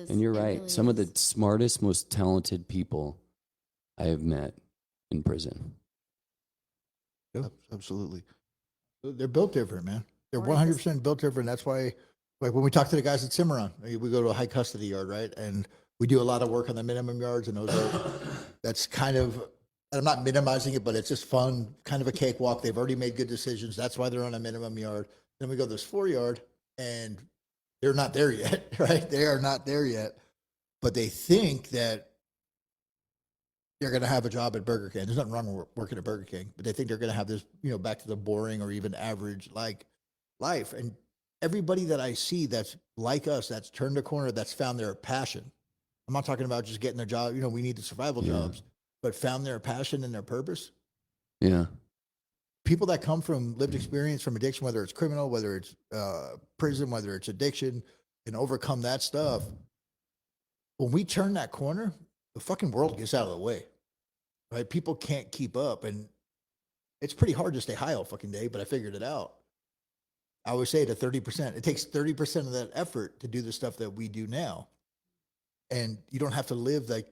And you're right. Really Some of the is. smartest, most talented people I have met in prison. Absolutely. They're built different, man. They're Or 100% built different. That's why, like when we talk to the guys at Cimarron, we go to a high custody yard, right? And we do a lot of work on the minimum yards, and those are, that's kind of, and I'm not minimizing it, but it's just fun, kind of a cakewalk. They've already made good decisions. That's why they're on a minimum yard. Then we go to this 4-yard, and they're not there yet, right? They are not there yet, but they think that they're going to have a job at Burger King. There's nothing wrong with working at Burger King, but they think they're going to have this, you know, back to the boring or even average like life. And everybody that I see that's like us, that's turned a corner, that's found their passion. I'm not talking about just getting their job. You know, we need the survival jobs, but found their passion and their purpose. Yeah. People that come from lived experience from addiction, whether it's criminal, whether it's prison, whether it's addiction, and overcome that stuff. When we turn that corner, the fucking world gets out of the way, right? People can't keep up, and it's pretty hard to stay high all fucking day, but I figured it out. I always say to 30%, it takes 30% of that effort to do the stuff that we do now. And you don't have to live like,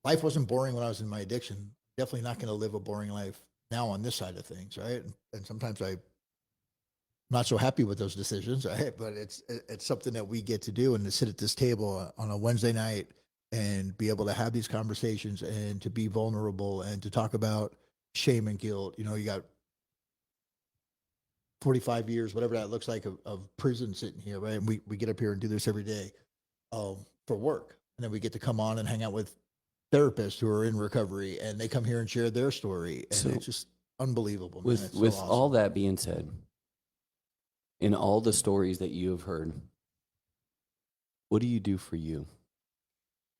life wasn't boring when I was in my addiction. Definitely not going to live a boring life now on this side of things, right? And sometimes I'm not so happy with those decisions, right? But it's something that we get to do, and to sit at this table on a Wednesday night and be able to have these conversations and to be vulnerable and to talk about shame and guilt. You know, you got 45 years, whatever that looks like, of prison sitting here, right? And we get up here and do this every day for work. And then we get to come on and hang out with therapists who are in recovery, and they come here and share their story. And So, it's just unbelievable. Man. With It's so with awesome. all that being said, in all the stories that you have heard, what do you do for you?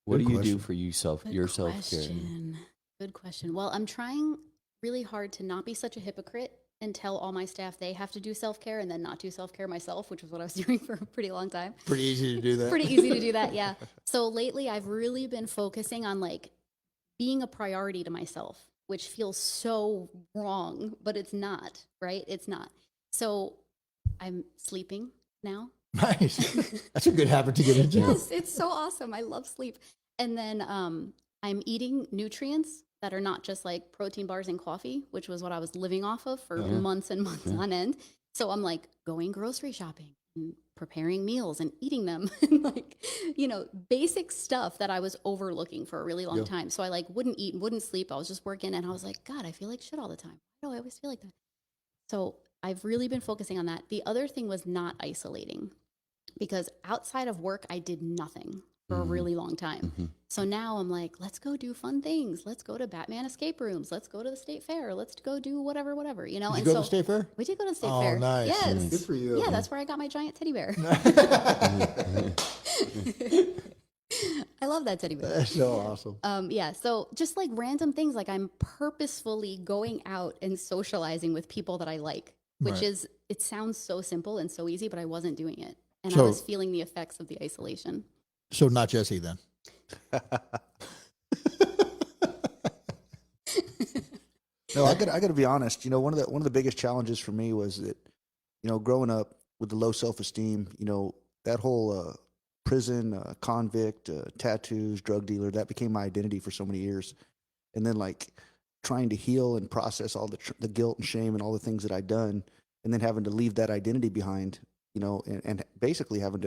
What Good do you question. do for Good your self-care? question. Good question. Well, I'm trying really hard to not be such a hypocrite and tell all my staff they have to do self-care and then not do self-care myself, which is what I was doing for a pretty long time. Pretty easy to do that. Pretty easy to do that, yeah. So lately I've really been focusing on like being a priority to myself, which feels so wrong, but it's not, right? It's not. So I'm sleeping now. Nice. That's a good habit to get into. Yes, it's so awesome. I love sleep. And then I'm eating nutrients that are not just like protein bars and coffee, which was what I was living off of for months and months on end. So I'm like going grocery shopping and preparing meals and eating them and like, you know, basic stuff that I was overlooking for a really long time. So I like wouldn't eat and wouldn't sleep. I was just working, and I was like, God, I feel like shit all the time. Why do I always feel like that? So I've really been focusing on that. The other thing was not isolating, because outside of work, I did nothing for a really long time. So now I'm like, let's go do fun things. Let's go to Batman escape rooms. Let's go to the state fair. Let's go do whatever, you know? Did you and go so to the state fair? we did go to the state Oh, fair. nice. Yes. Nice. Good for you. Yeah, that's where I got my giant teddy bear. I love that teddy bear. That's so awesome. Yeah, so just like random things, like I'm purposefully going out and socializing with people that I like, which Right. is, it sounds so simple and so easy, but I wasn't doing it. And I So- was feeling the effects of the isolation. So not Jesse then. No, I got to be honest. You know, one of the biggest challenges for me was that, you know, growing up with the low self-esteem, you know, that whole prison, convict, tattoos, drug dealer, that became my identity for so many years. And then like trying to heal and process all the guilt and shame and all the things that I'd done, and then having to leave that identity behind, you know, and basically having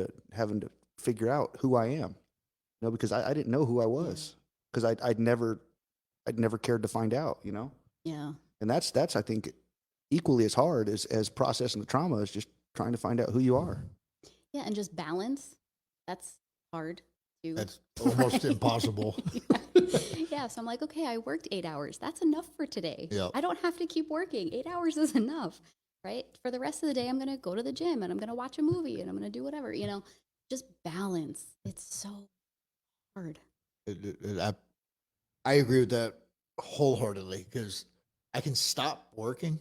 to figure out who I am, you know, because I didn't know who I was, because I'd never cared to find out, you know. Yeah. And that's I think equally as hard as processing the trauma is just trying to find out who you are. Yeah. And just balance. That's hard too. That's almost Right? impossible. Yeah. So I'm like, okay, I worked 8 hours. That's enough for today. Yep. I don't have to keep working. 8 hours is enough, right? For the rest of the day, I'm going to go to the gym and I'm going to watch a movie and I'm going to do whatever, you know, just balance. It's so hard. I agree with that wholeheartedly, because I can stop working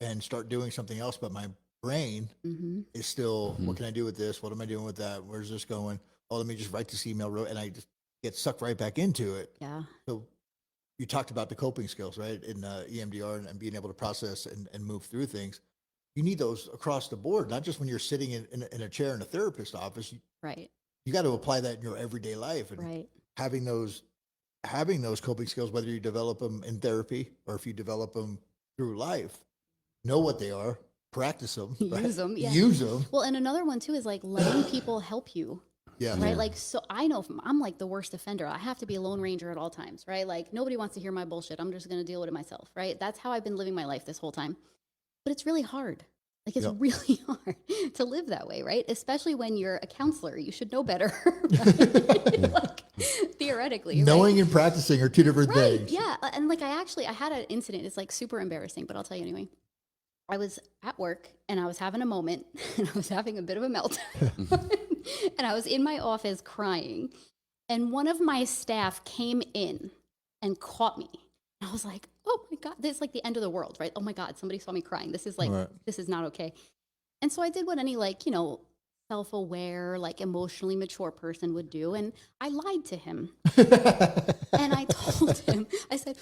and start doing something else, but my brain Mm-hmm. is still, what can I do with this? What am I doing with that? Where's this going? Oh, let me just write this email, and I just get sucked right back into it. Yeah. So you talked about the coping skills, right? In EMDR and being able to process and move through things. You need those across the board, not just when you're sitting in a chair in a therapist's office. Right. You got to apply that in your everyday life, and Right. having those coping skills, whether you develop them in therapy or if you develop them through life, know what they are, practice them, Use 'em, yeah. use them. Well, and another one too is like letting people help you. Yeah. Right. Like, so I know I'm like the worst offender. I have to be a lone ranger at all times. Right. Like nobody wants to hear my bullshit. I'm just going to deal with it myself. Right. That's how I've been living my life this whole time. But it's really hard. Like it's Yep. really hard to live that way. Right. Especially when you're a counselor, you should know better. Right? Like, theoretically. Knowing right? and practicing are two different Right. things. Yeah. And like I had an incident. It's like super embarrassing, but I'll tell you anyway. I was at work and I was having a moment and I was having a bit of a meltdown. And I was in my office crying. And one of my staff came in and caught me. And I was like, oh my God, this is like the end of the world, right? Oh my God, somebody saw me crying. This is like, Right. this is not okay. And so I did what any like, you know, self-aware, like emotionally mature person would do. And I lied to him. And I told him, I said,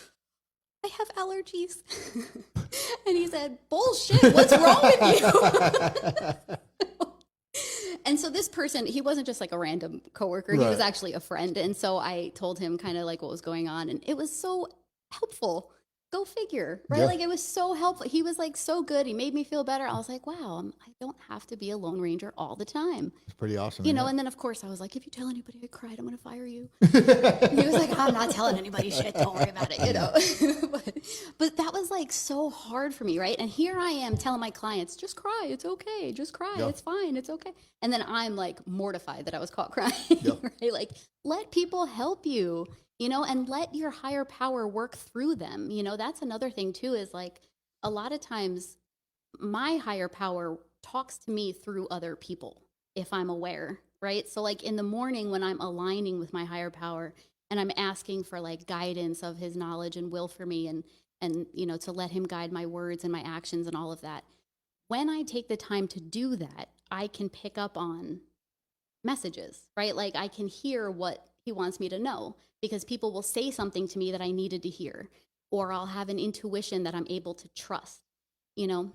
I have allergies. And he said, bullshit, what's wrong with you? And so this person, he wasn't just like a random coworker. He was Right. actually a friend. And so I told him kind of like what was going on. And it was so helpful. Go figure, right? Yeah. Like it was so helpful. He was like so good. He made me feel better. I was like, wow, I don't have to be a lone ranger all the time. It's pretty awesome. You know, isn't and then of course I was like, if you tell anybody I cried, I'm going to fire you. And he was like, I'm not telling anybody shit. Don't worry about it, you know. but that was like so hard for me, right? And here I am telling my clients, just cry. It's okay. Just cry. Yeah. It's fine. It's okay. And then I'm like mortified that I was caught crying, Yeah. right? Like let people help you, you know, and let your higher power work through them. You know, that's another thing too, is like a lot of times my higher power talks to me through other people if I'm aware, right? So like in the morning when I'm aligning with my higher power and I'm asking for like guidance of his knowledge and will for me and you know, to let him guide my words and my actions and all of that. When I take the time to do that, I can pick up on messages, right? Like I can hear what he wants me to know because people will say something to me that I needed to hear, or I'll have an intuition that I'm able to trust, you know?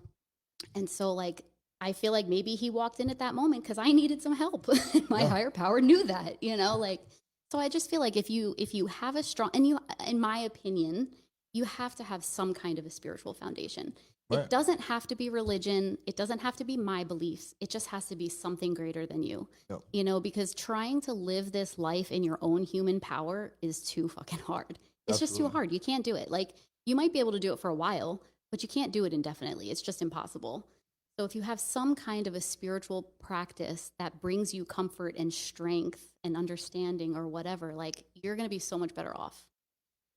And so like, I feel like maybe he walked in at that moment because I needed some help. My Yeah. higher power knew that, you know, like, so I just feel like if you have a strong, and you, in my opinion, you have to have some kind of a spiritual foundation. Right. It doesn't have to be religion. It doesn't have to be my beliefs. It just has to be something greater than you, Yep. you know, because trying to live this life in your own human power is too fucking hard. It's just too Absolutely. hard. You can't do it. Like you might be able to do it for a while, but you can't do it indefinitely. It's just impossible. So if you have some kind of a spiritual practice that brings you comfort and strength and understanding or whatever, like you're going to be so much better off,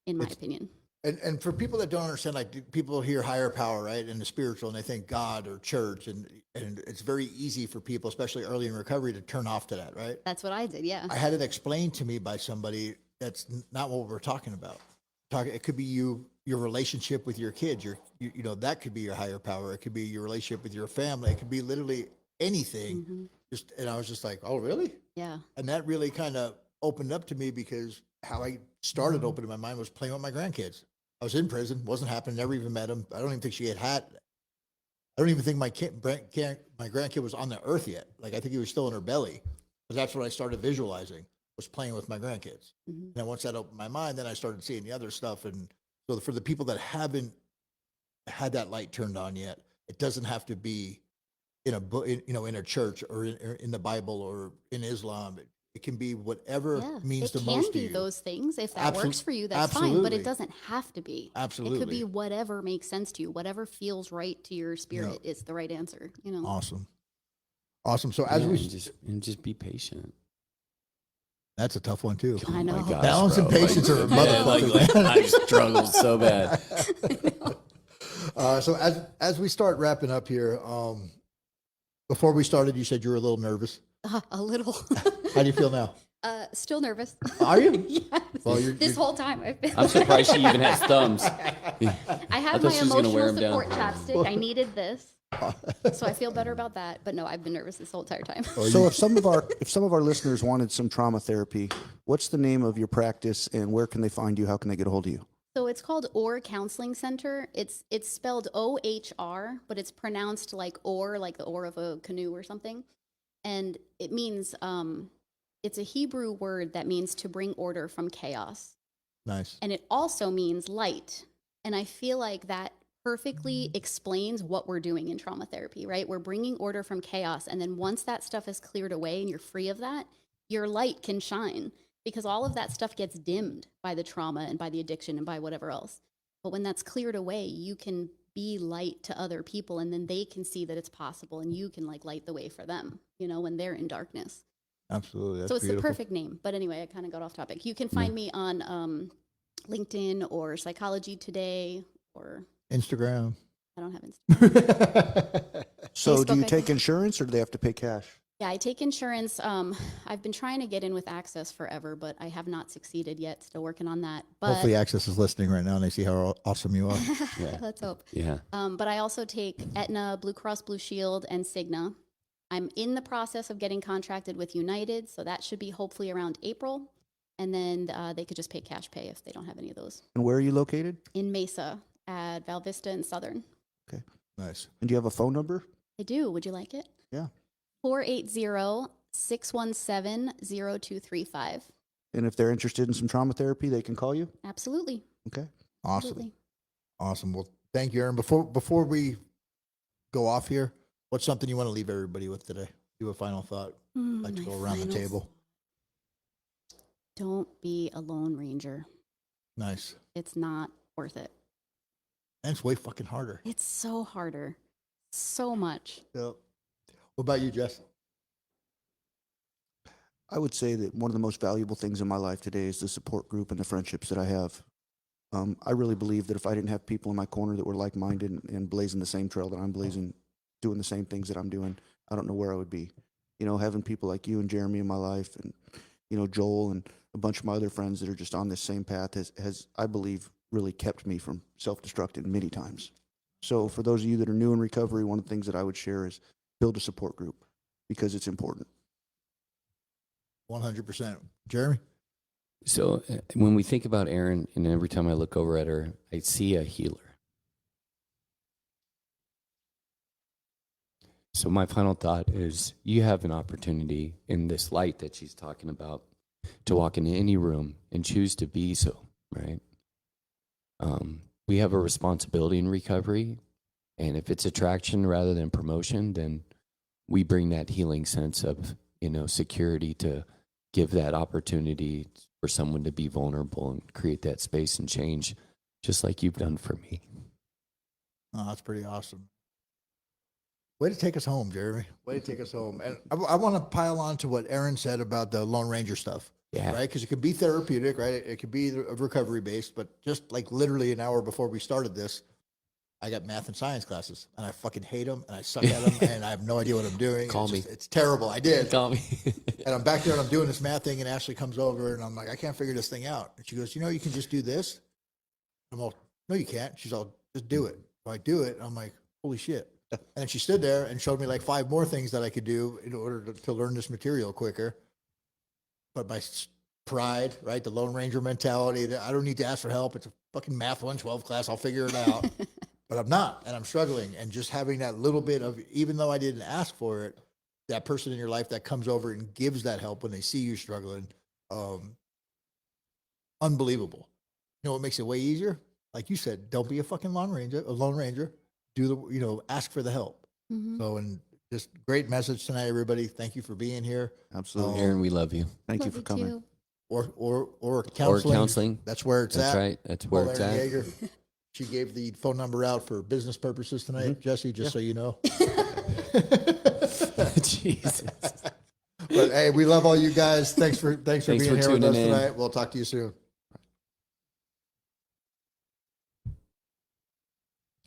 in my opinion. And for people that don't understand, like people hear higher power, right, and the spiritual, and they think God or church, and it's very easy for people, especially early in recovery, to turn off to that, right? That's what I did. Yeah. I had it explained to me by somebody that's not what we're talking about. It could be your relationship with your kids. You know, that could be your higher power. It could be your relationship with your family. It could be literally anything. Mhm. And I was just like, oh, really? Yeah. And that really kind of opened up to me, because how I started opening my mind was playing with my grandkids. I was in prison, wasn't happening, never even met him. I don't even think she had. I don't even think my grandkid was on the earth yet. Like, I think he was still in her belly. But that's what I started visualizing, was playing with my grandkids. Mhm. And then once that opened my mind, then I started seeing the other stuff. And so for the people that haven't had that light turned on yet, it doesn't have to be in a book, in a church, or in the Bible, or in Islam. It can be whatever Yeah. means It the can most to be you. those things. If that Absol- works for you, that's fine. But absolutely. it doesn't have to be. It Absolutely. could be whatever makes sense to you. Whatever feels right to your spirit is the right answer. Awesome. So Yeah, as we, and just be patient. that's a tough one too. I know. Oh my gosh, Balance and bro. patience are a motherfucker. Like, I struggled so bad. So as we start wrapping up here, before we started, you said you were a little nervous. A little. How do you feel now? Still nervous. Are you? Yes. Well, This whole time I've been. I'm surprised she even has thumbs. I have thought my she was gonna wear emotional 'em down. support chapstick. I needed this, so I feel better about that. But no, I've been nervous this whole entire time. So if some of our listeners wanted some trauma therapy, what's the name of your practice and where can they find you? How can they get a hold of you? So it's called OHR Counseling Center. It's spelled OHR, but it's pronounced like oar, like the oar of a canoe or something. And it means it's a Hebrew word that means to bring order from chaos. Nice. And it also means light. And I feel like that perfectly explains what we're doing in trauma therapy, right? We're bringing order from chaos. And then once that stuff is cleared away and you're free of that, your light can shine, because all of that stuff gets dimmed by the trauma and by the addiction and by whatever else. But when that's cleared away, you can be light to other people, and then they can see that it's possible, and you can like light the way for them, when they're in darkness. Absolutely. That's So it's beautiful. the perfect name. But anyway, I kind of got off topic. You can find me on LinkedIn or Psychology Today, or Instagram. I don't have Instagram. So do you Facebook, I take think. insurance or do they have to pay cash? Yeah, I take insurance. I've been trying to get in with Access forever, but I have not succeeded yet. Still working on that. But Hopefully Access is listening right now and they see how awesome you are. Yeah. let's hope. Yeah. But I also take Aetna, Blue Cross Blue Shield, and Cigna. I'm in the process of getting contracted with United, so that should be hopefully around April. And then they could just pay cash pay if they don't have any of those. And where are you located? In Mesa at Val Vista and Southern. Okay. Nice. And do you have a phone number? I do. Would you like it? Yeah. 480-617-0235. And if they're interested in some trauma therapy, they can call you? Absolutely. Okay. Awesome. Absolutely. Awesome. Well, thank you, Erin. Before we go off here, what's something you want to leave everybody with today? Do a final thought. Like to My go around the final table. Don't be a lone ranger. Nice. It's not worth it. And it's way fucking harder. It's so harder. So much. Yep. What about you, Jess? I would say that one of the most valuable things in my life today is the support group and the friendships that I have. I really believe that if I didn't have people in my corner that were like-minded and blazing the same trail that I'm blazing, doing the same things that I'm doing, I don't know where I would be. Having people like you and Jeremy in my life, and Joel and a bunch of my other friends that are just on this same path has I believe really kept me from self-destructing many times. So for those of you that are new in recovery, one of the things that I would share is build a support group, because it's important. 100%. Jeremy? So when we think about Erin, and every time I look over at her, I see a healer. So my final thought is, you have an opportunity in this light that she's talking about to walk into any room and choose to be so, right? We have a responsibility in recovery, and if it's attraction rather than promotion, then we bring that healing sense of, security to give that opportunity for someone to be vulnerable and create that space and change, just like you've done for me. Oh, that's pretty awesome. Way to take us home, Jeremy. Way to take us home. And I want to pile on to what Erin said about the Lone Ranger stuff. Yeah. Right? Because it could be therapeutic, right? It could be recovery based, but just like literally an hour before we started this, I got math and science classes, and I fucking hate them, and I suck at them, and I have no idea what I'm doing. Call It's me. just- it's terrible. I did. Call me. And I'm back there and I'm doing this math thing, and Ashley comes over and I'm like, I can't figure this thing out. And she goes, you can just do this. I'm all, no, you can't. She's all, just do it. So I do it. And I'm like, holy shit. And she stood there and showed me like 5 more things that I could do in order to learn this material quicker. But my pride, right? The Lone Ranger mentality that I don't need to ask for help. It's a fucking Math 112 class. I'll figure it out. But I'm not, and I'm struggling. And just having that little bit of, even though I didn't ask for it, that person in your life that comes over and gives that help when they see you struggling, unbelievable. You know what makes it way easier? Like you said, don't be a fucking Lone Ranger. Do the, ask for the help. Mhm. So, and just great message tonight, everybody. Thank you for being here. Absolutely. Aaron, we love you. Thank you Love for coming. too. Or counseling. counseling. That's where it's That's at. right. That's where Call it's Erin at. Jaeger. She gave the phone number out for business purposes tonight, Jesse, just so you know. Jesus. But hey, we love all you guys. Thanks for being here with tuning us in. tonight. We'll talk to you soon.